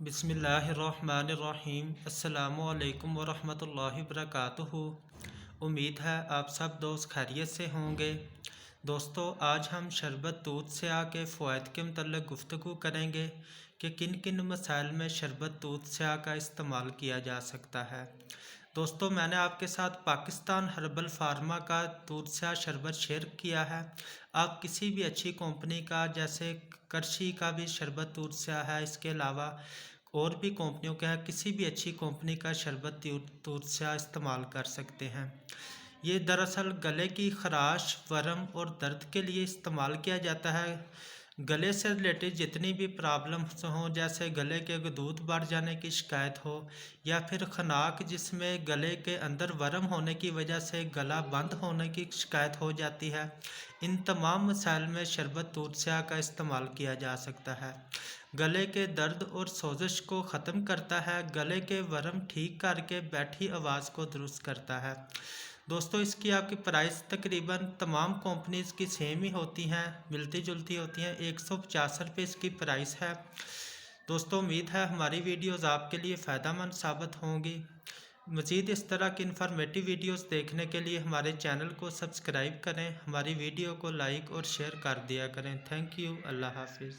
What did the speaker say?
बिस्मिल्लाहिर्रहमानिर्रहीम। अस्सलामुअलैकुम वरहमतुल्लाहि वबरकातुहू। उम्मीद है आप सब दोस्त खैरियत से होंगे। दोस्तों, आज हम शरबत दूध से आके फ़वाइद के मतलब गुफ्तगू करेंगे कि किन किन मसाइल में शरबत दूध से का इस्तेमाल किया जा सकता है। दोस्तों, मैंने आपके साथ पाकिस्तान हर्बल फार्मा का दूध से शरबत शेयर किया है। आप किसी भी अच्छी कंपनी का, जैसे करशी का भी शरबत दूध से है, इसके अलावा और भी कंपनियों का है, किसी भी अच्छी कंपनी का शरबत दूध से इस्तेमाल कर सकते हैं। ये दरअसल गले की खराश, वर्म और दर्द के लिए इस्तेमाल किया जाता है। गले से रिलेटेड जितनी भी प्रॉब्लम्स हों, जैसे गले के दूध बढ़ जाने की शिकायत हो या फिर खनाक जिसमें गले के अंदर वर्म होने की वजह से गला बंद होने की शिकायत हो जाती है, इन तमाम मसाइल में शरबत दूध स्याह का इस्तेमाल किया जा सकता है। गले के दर्द और सोजिश को ख़त्म करता है, गले के वर्म ठीक करके बैठी आवाज़ को दुरुस्त करता है। दोस्तों, इसकी आपकी प्राइस तकरीबन तमाम कंपनीज़ की सेम ही होती हैं, मिलती जुलती होती हैं। 150 रुपये इसकी प्राइस है। दोस्तों, उम्मीद है हमारी वीडियोज़ आपके लिए फ़ायदेमंद साबित होंगी। मज़ीद इस तरह की इन्फॉर्मेटिव वीडियोज़ देखने के लिए हमारे चैनल को सब्सक्राइब करें, हमारी वीडियो को लाइक और शेयर कर दिया करें। Thank you. अल्लाह हाफिज़।